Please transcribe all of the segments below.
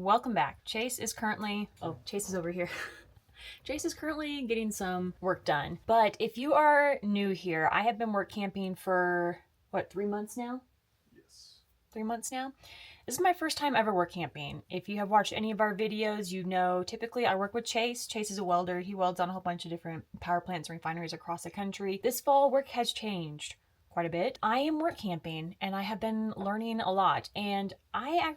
welcome back. Chase is over here. Chase is currently getting some work done. But if you are new here, I have been work camping for, 3 months now? Yes. 3 months now? This is my first time ever work camping. If you have watched any of our videos, you know typically I work with Chase. Chase is a welder. He welds on a whole bunch of different power plants and refineries across the country. This fall, work has changed quite a bit. I am work camping and I have been learning a lot, and I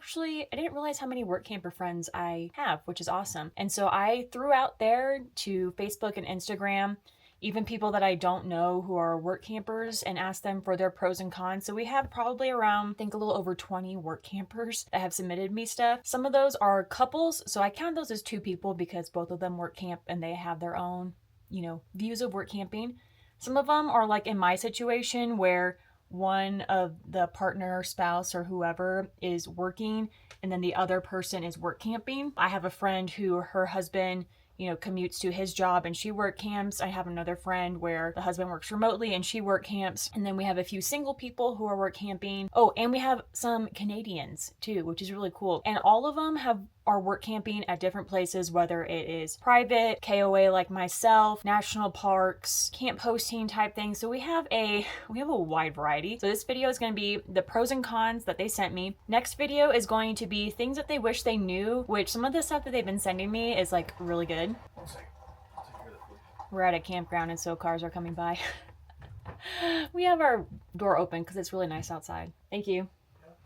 didn't realize how many work camper friends I have, which is awesome. And so I threw out there to Facebook and Instagram, even people that I don't know who are work campers, and asked them for their pros and cons. So we have probably around, I think, a little over 20 work campers that have submitted me stuff. Some of those are couples, so I count those as 2 people because both of them work camp and they have their own, views of work camping. Some of them are like in my situation where one of the partner, spouse, or whoever is working and then the other person is work camping. I have a friend who her husband commutes to his job and she work camps. I have another friend where the husband works remotely and she work camps. And then we have a few single people who are work camping. Oh, and we have some Canadians too, which is really cool. And all of them are work camping at different places, whether it is private, KOA like myself, national parks, camp hosting type things. So we have a wide variety. So this video is going to be the pros and cons that they sent me. Next video is going to be things that they wish they knew, which some of the stuff that they've been sending me is like really good. 1 second. I'll take care of that for you. We're at a campground and so cars are coming by. We have our door open because it's really nice outside. Thank you.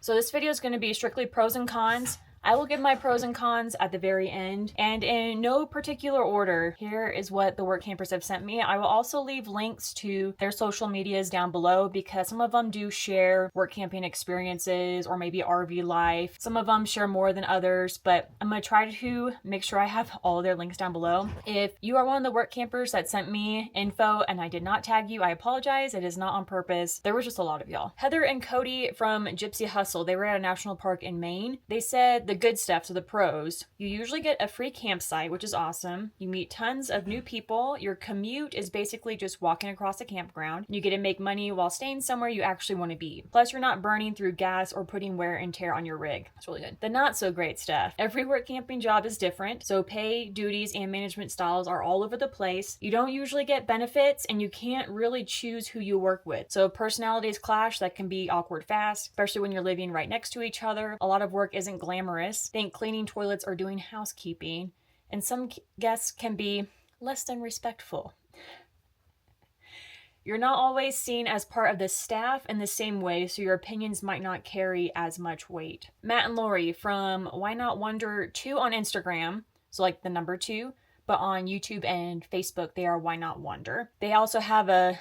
So this video is going to be strictly pros and cons. I will give my pros and cons at the very end, and in no particular order. Here is what the work campers have sent me. I will also leave links to their social medias down below because some of them do share work camping experiences or maybe RV life. Some of them share more than others, but I'm going to try to make sure I have all of their links down below. If you are one of the work campers that sent me info and I did not tag you, I apologize. It is not on purpose. There was just a lot of y'all. Heather and Cody from Gypsy Hustle, they were at a national park in Maine. They said the good stuff, so the pros: you usually get a free campsite, which is awesome. You meet tons of new people. Your commute is basically just walking across a campground. You get to make money while staying somewhere you actually want to be. Plus, you're not burning through gas or putting wear and tear on your rig. That's really good. The not so great stuff: every work camping job is different, so pay, duties, and management styles are all over the place. You don't usually get benefits, and you can't really choose who you work with. So personalities clash that can be awkward fast, especially when you're living right next to each other. A lot of work isn't glamorous. Think cleaning toilets or doing housekeeping. And some guests can be less than respectful. You're not always seen as part of the staff in the same way, so your opinions might not carry as much weight. Matt and Laurie from Why Not Wonder 2 on Instagram, so like the number 2, but on YouTube and Facebook, they are Why Not Wonder. They also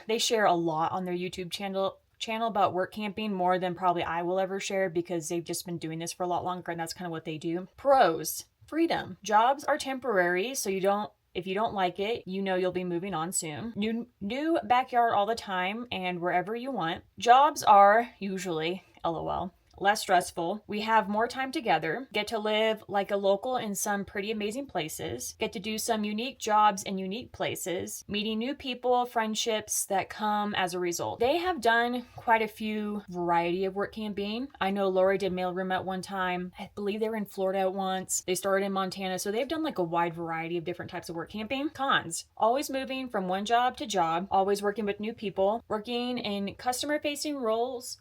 they share a lot on their YouTube channel about work camping, more than probably I will ever share because they've just been doing this for a lot longer and that's kind of what they do. Pros: freedom. Jobs are temporary, so if you don't like it, you'll be moving on soon. New backyard all the time and wherever you want. Jobs are usually, LOL, less stressful. We have more time together, get to live like a local in some pretty amazing places, get to do some unique jobs in unique places, meeting new people, friendships that come as a result. They have done quite a few variety of work camping. I know Laurie did mailroom at one time. I believe they were in Florida at once. They started in Montana, so they've done like a wide variety of different types of work camping. Cons: always moving from one job to job, always working with new people, working in customer-facing roles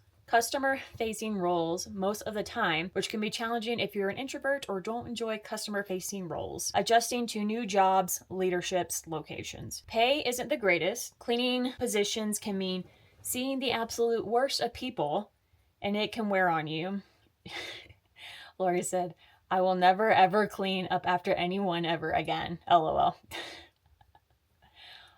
most of the time, which can be challenging if you're an introvert or don't enjoy customer-facing roles. Adjusting to new jobs, leaderships, locations. Pay isn't the greatest. Cleaning positions can mean seeing the absolute worst of people, and it can wear on you. Laurie said, "I will never ever clean up after anyone ever again. LOL."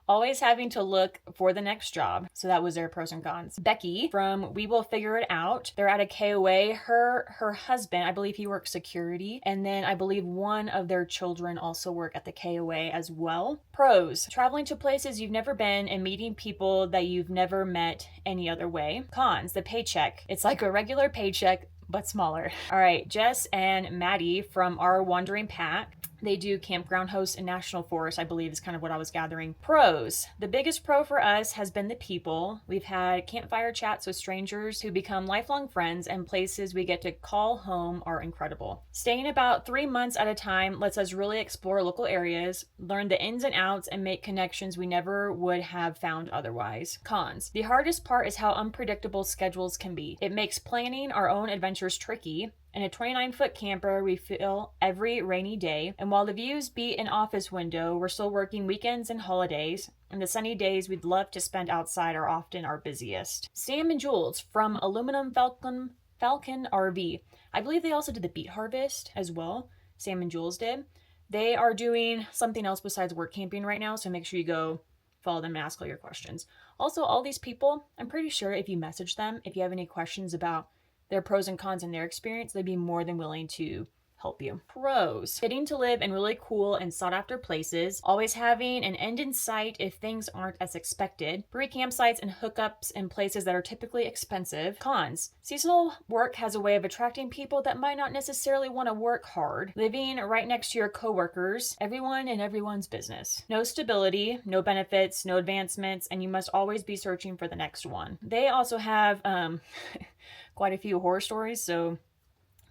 Always having to look for the next job. So that was their pros and cons. Beckie from We Will Figure It Out. They're at a KOA. Her husband, I believe he works security. And then I believe one of their children also work at the KOA as well. Pros: traveling to places you've never been and meeting people that you've never met any other way. Cons: the paycheck. It's like a regular paycheck, but smaller. All right, Jess and Maddy from Our Wandering Pack. They do campground hosts in national forests, I believe is kind of what I was gathering. Pros. The biggest pro for us has been the people. We've had campfire chats with strangers who become lifelong friends, and places we get to call home are incredible. Staying about 3 months at a time lets us really explore local areas, learn the ins and outs, and make connections we never would have found otherwise. Cons. The hardest part is how unpredictable schedules can be. It makes planning our own adventures tricky. In a 29-foot camper, we feel every rainy day, and while the views beat an office window, we're still working weekends and holidays, and the sunny days we'd love to spend outside are often our busiest. Sam and Jules from Aluminum Falcon RV. I believe they also did the beet harvest as well. Sam and Jules did. They are doing something else besides work camping right now, so make sure you go follow them and ask all your questions. Also, all these people, I'm pretty sure if you message them, if you have any questions about their pros and cons and their experience, they'd be more than willing to help you. Pros. Getting to live in really cool and sought after places, always having an end in sight if things aren't as expected, free campsites and hookups in places that are typically expensive. Cons. Seasonal work has a way of attracting people that might not necessarily want to work hard. Living right next to your coworkers, everyone and everyone's business. No stability, no benefits, no advancements, and you must always be searching for the next one. They also have quite a few horror stories, so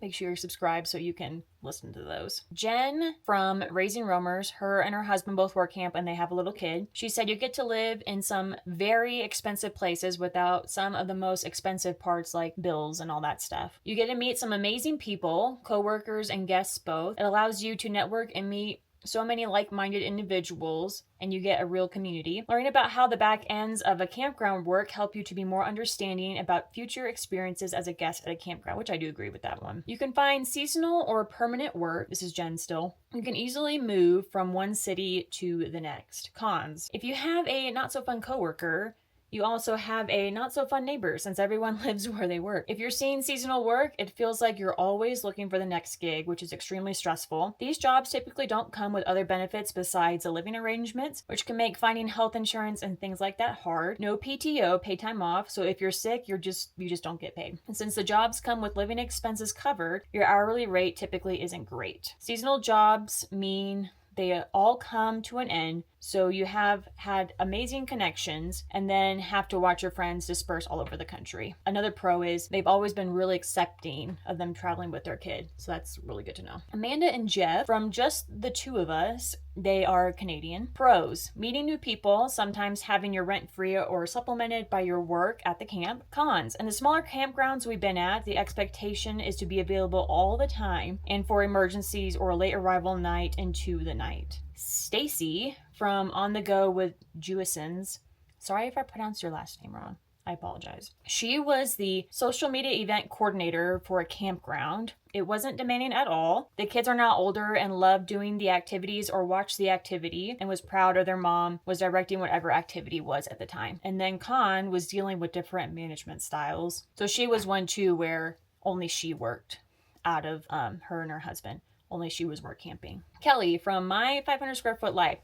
make sure you're subscribed so you can listen to those. Jenn from Raising Roamers, her and her husband both work camp and they have a little kid. She said you get to live in some very expensive places without some of the most expensive parts like bills and all that stuff. You get to meet some amazing people, coworkers and guests both. It allows you to network and meet so many like-minded individuals, and you get a real community. Learning about how the back ends of a campground work help you to be more understanding about future experiences as a guest at a campground, which I do agree with that one. You can find seasonal or permanent work. This is Jenn still. You can easily move from one city to the next. Cons. If you have a not-so-fun coworker, you also have a not-so-fun neighbor since everyone lives where they work. If you're seeing seasonal work, it feels like you're always looking for the next gig, which is extremely stressful. These jobs typically don't come with other benefits besides the living arrangements, which can make finding health insurance and things like that hard. No PTO, paid time off, so if you're sick, you just don't get paid. And since the jobs come with living expenses covered, your hourly rate typically isn't great. Seasonal jobs mean they all come to an end, so you have had amazing connections and then have to watch your friends disperse all over the country. Another pro is they've always been really accepting of them traveling with their kid, so that's really good to know. Amanda and Jeff, from just the two of us, they are Canadian. Pros, meeting new people, sometimes having your rent free or supplemented by your work at the camp. Cons, in the smaller campgrounds we've been at, the expectation is to be available all the time and for emergencies or a late arrival night into the night. Stacey from On the Go with Jewisons. Sorry if I pronounced your last name wrong. I apologize. She was the social media event coordinator for a campground. It wasn't demanding at all. The kids are now older and love doing the activities or watch the activity and was proud of their mom was directing whatever activity was at the time. And then Con was dealing with different management styles. So she was one too where only she worked out of her and her husband. Only she was work camping. Kelly from My 500 Square Foot Life.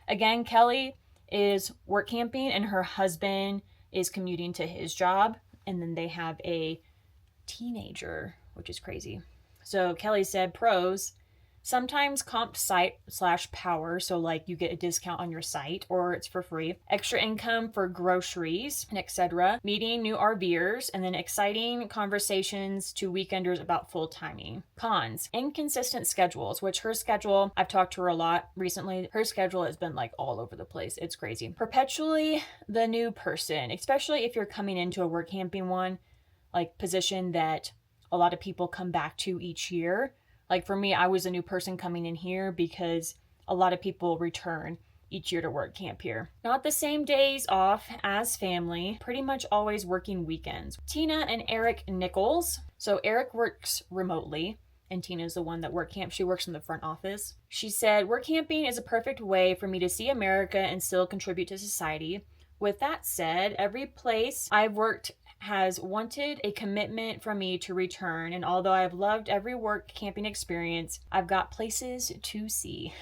Again, Kelly is work camping and her husband is commuting to his job. And then they have a teenager, which is crazy. So Kelly said pros, sometimes comp site/power. So like you get a discount on your site or it's for free. Extra income for groceries and etc. Meeting new RVers and then exciting conversations to weekenders about full timing. Cons, inconsistent schedules, which her schedule, I've talked to her a lot recently. Her schedule has been like all over the place. It's crazy. Perpetually the new person, especially if you're coming into a work camping one, like position that a lot of people come back to each year. Like for me, I was a new person coming in here because a lot of people return each year to work camp here. Not the same days off as family, pretty much always working weekends. Tina and Eric Nichols. So Eric works remotely and Tina's the one that work camp. She works in the front office. She said, work camping is a perfect way for me to see America and still contribute to society. With that said, every place I've worked has wanted a commitment from me to return, and although I've loved every work camping experience, I've got places to see.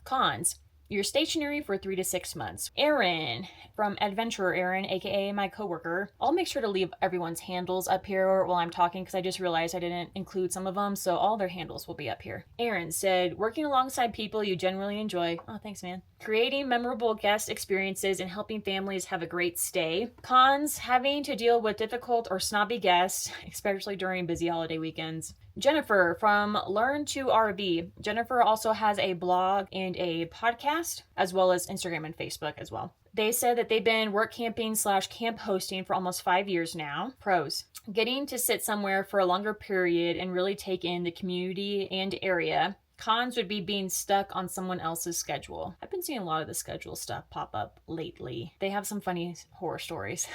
Cons, You're stationary for 3 to 6 months. Aaron from Adventurer Aaron, aka my coworker. I'll make sure to leave everyone's handles up here while I'm talking because I just realized I didn't include some of them, so all their handles will be up here. Aaron said, working alongside people you genuinely enjoy. Oh, thanks, man. Creating memorable guest experiences and helping families have a great stay. Cons, having to deal with difficult or snobby guests, especially during busy holiday weekends. Jennifer from Learn to RV. Jennifer also has a blog and a podcast, as well as Instagram and Facebook as well. They said that they've been work camping / camp hosting for almost 5 years now. Pros: getting to sit somewhere for a longer period and really take in the community and area. Cons would be being stuck on someone else's schedule. I've been seeing a lot of the schedule stuff pop up lately. They have some funny horror stories.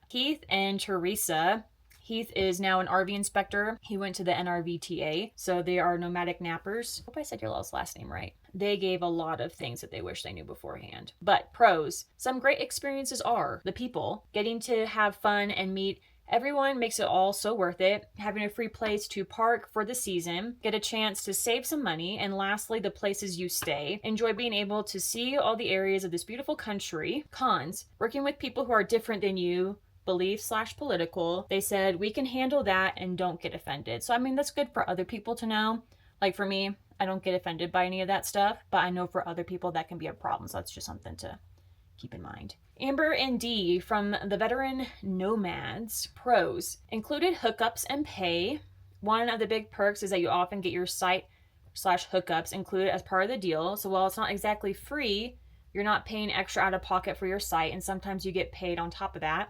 Heath and Theresa. Heath is now an RV inspector. He went to the NRVTA, so they are nomadic nappers. Hope I said your last name right. They gave a lot of things that they wish they knew beforehand. But pros, some great experiences are the people, getting to have fun and meet everyone makes it all so worth it. Having a free place to park for the season, get a chance to save some money, and lastly, the places you stay. Enjoy being able to see all the areas of this beautiful country. Cons, working with people who are different than you, belief / political. They said, we can handle that and don't get offended. So, I mean, that's good for other people to know. Like for me, I don't get offended by any of that stuff, but I know for other people that can be a problem. So that's just something to keep in mind. Amber and D from the Veteran Nomads. Pros: included hookups and pay. One of the big perks is that you often get your site / hookups included as part of the deal. So while it's not exactly free, you're not paying extra out of pocket for your site, and sometimes you get paid on top of that.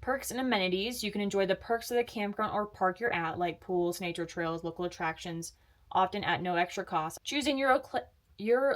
Perks and amenities. You can enjoy the perks of the campground or park you're at, like pools, nature trails, local attractions, often at no extra cost. Choosing your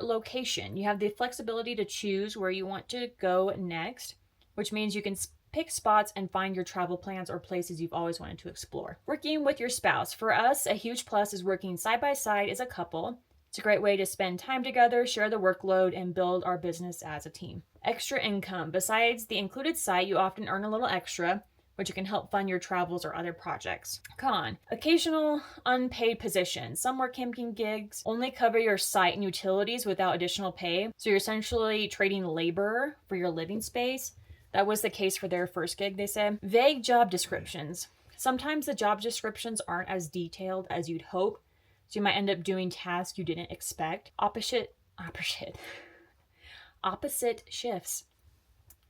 location. You have the flexibility to choose where you want to go next, which means you can pick spots and find your travel plans or places you've always wanted to explore. Working with your spouse. For us, a huge plus is working side by side as a couple. It's a great way to spend time together, share the workload, and build our business as a team. Extra income. Besides the included site, you often earn a little extra, which can help fund your travels or other projects. Con: occasional unpaid positions. Some work camping gigs only cover your site and utilities without additional pay, so you're essentially trading labor for your living space. That was the case for their first gig, they said. Vague job descriptions. Sometimes the job descriptions aren't as detailed as you'd hope, so you might end up doing tasks you didn't expect. Opposite shifts.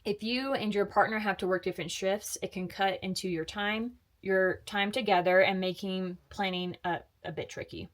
If you and your partner have to work different shifts, it can cut into your time together and making planning a bit tricky.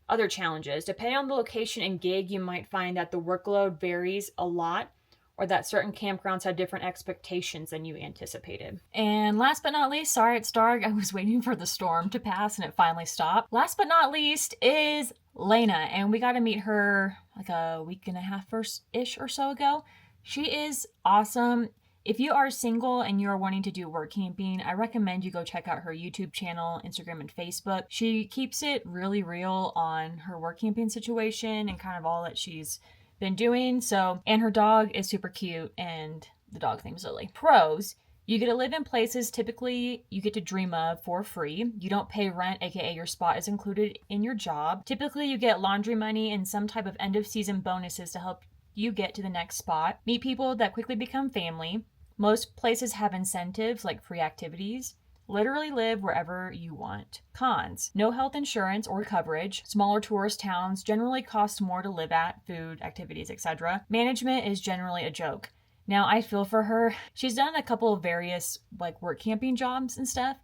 Other challenges. Depending on the location and gig, you might find that the workload varies a lot, or that certain campgrounds have different expectations than you anticipated. And last but not least, sorry it's dark, I was waiting for the storm to pass and it finally stopped. Last but not least is Lana, and we got to meet her like a week and a half-ish or so ago. She is awesome. If you are single and you're wanting to do work camping, I recommend you go check out her YouTube channel, Instagram, and Facebook. She keeps it really real on her work camping situation and kind of all that she's been doing. So, and her dog is super cute, and the dog's name is Lily. Pros: you get to live in places typically you get to dream of for free. You don't pay rent, aka your spot is included in your job. Typically you get laundry money and some type of end of season bonuses to help you get to the next spot. Meet people that quickly become family. Most places have incentives like free activities. Literally live wherever you want. Cons: no health insurance or coverage. Smaller tourist towns generally cost more to live at, food, activities, etc. Management is generally a joke. Now, I feel for her. She's done a couple of various like work camping jobs and stuff,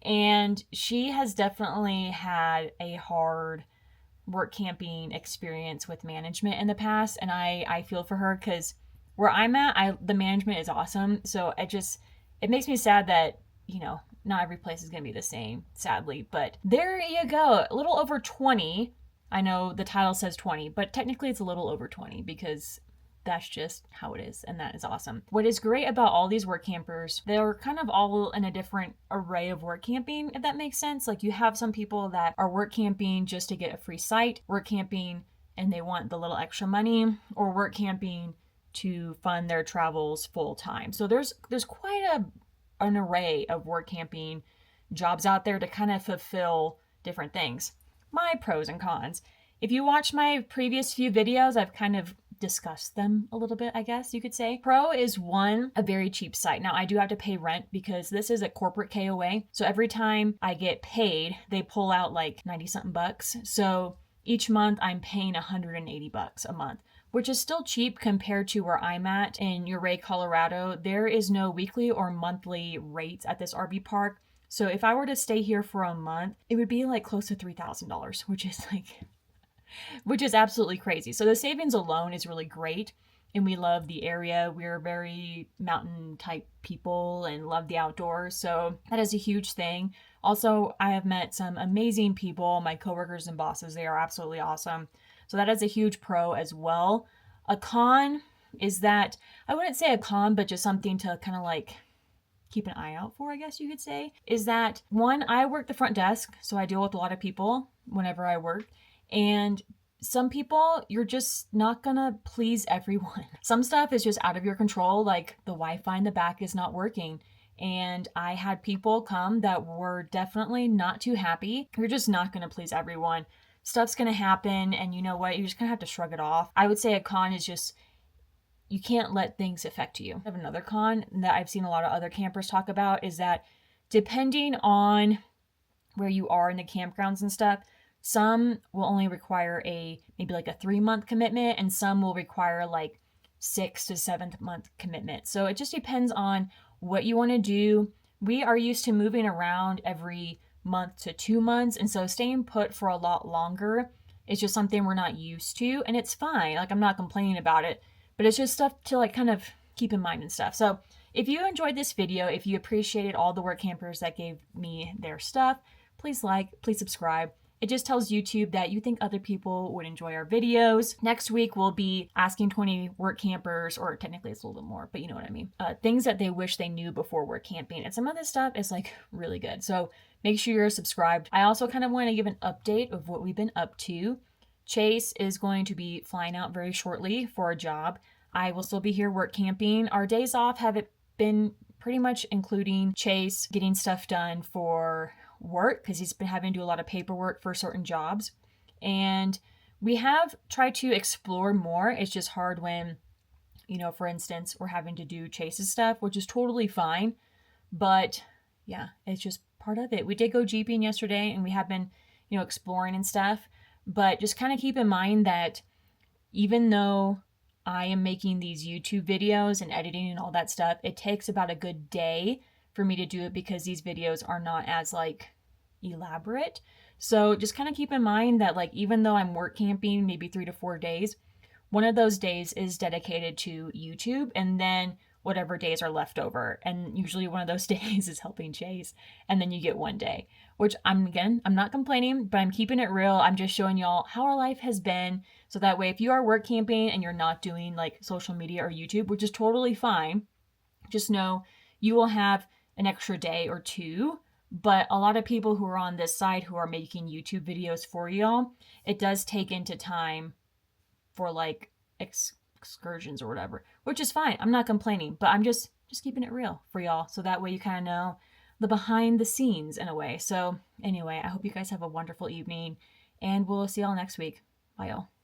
and she has definitely had a hard work camping experience with management in the past, and I feel for her because where I'm at, the management is awesome. So it makes me sad that, not every place is going to be the same, sadly. But there you go. A little over 20. I know the title says 20, but technically it's a little over 20 because that's just how it is, and that is awesome. What is great about all these work campers, they're kind of all in a different array of work camping, if that makes sense. Like you have some people that are work camping just to get a free site, work camping and they want the little extra money, or work camping to fund their travels full time. So there's quite an array of work camping jobs out there to kind of fulfill different things. My pros and cons. If you watch my previous few videos, I've kind of discuss them a little bit, I guess you could say. Pro is one, a very cheap site. Now I do have to pay rent because this is a corporate KOA. So every time I get paid, they pull out like 90 something bucks. So each month I'm paying $180 a month, which is still cheap compared to where I'm at in Ouray, Colorado. There is no weekly or monthly rates at this RV park. So if I were to stay here for a month, it would be like close to $3,000, which is absolutely crazy. So the savings alone is really great. And we love the area. We're very mountain type people and love the outdoors. So that is a huge thing. Also, I have met some amazing people, my coworkers and bosses. They are absolutely awesome. So that is a huge pro as well. A con is that, I wouldn't say a con, but just something to kind of like keep an eye out for, I guess you could say, is that one, I work the front desk. So I deal with a lot of people whenever I work. And some people, you're just not gonna please everyone. Some stuff is just out of your control, like the Wi-Fi in the back is not working. And I had people come that were definitely not too happy. You're just not gonna please everyone. Stuff's gonna happen, and you know what? You're just gonna have to shrug it off. I would say a con is just you can't let things affect you. I have another con that I've seen a lot of other campers talk about is that depending on where you are in the campgrounds and stuff, some will only require maybe like a 3-month commitment, and some will require like 6 to 7 month commitment. So it just depends on what you want to do. We are used to moving around every month to 2 months, and so staying put for a lot longer is just something we're not used to, and it's fine. Like, I'm not complaining about it, but it's just stuff to like kind of keep in mind and stuff. So if you enjoyed this video, if you appreciated all the work campers that gave me their stuff, please like, please subscribe. It just tells YouTube that you think other people would enjoy our videos. Next week, we'll be asking 20 work campers, or technically it's a little bit more, but you know what I mean. Things that they wish they knew before work camping. And some of this stuff is like really good. So make sure you're subscribed. I also kind of want to give an update of what we've been up to. Chase is going to be flying out very shortly for a job. I will still be here work camping. Our days off have been pretty much including Chase getting stuff done for work because he's been having to do a lot of paperwork for certain jobs. And we have tried to explore more. It's just hard when, you know, for instance, we're having to do Chase's stuff, which is totally fine. But yeah, it's just part of it. We did go jeeping yesterday and we have been, you know, exploring and stuff. But just kind of keep in mind that even though I am making these YouTube videos and editing and all that stuff, it takes about a good day for me to do it because these videos are not as like elaborate. So just kind of keep in mind that like even though I'm work camping maybe 3 to 4 days, one of those days is dedicated to YouTube, and then whatever days are left over. And usually one of those days is helping Chase, and then you get 1 day, which I'm not complaining, but I'm keeping it real. I'm just showing y'all how our life has been. So that way, if you are work camping and you're not doing like social media or YouTube, which is totally fine, just know you will have an extra day or two. But a lot of people who are on this side who are making YouTube videos for y'all, it does take into time for like excursions or whatever, which is fine. I'm not complaining, but I'm just keeping it real for y'all. So that way you kind of know the behind the scenes in a way. So anyway, I hope you guys have a wonderful evening, and we'll see y'all next week. Bye y'all.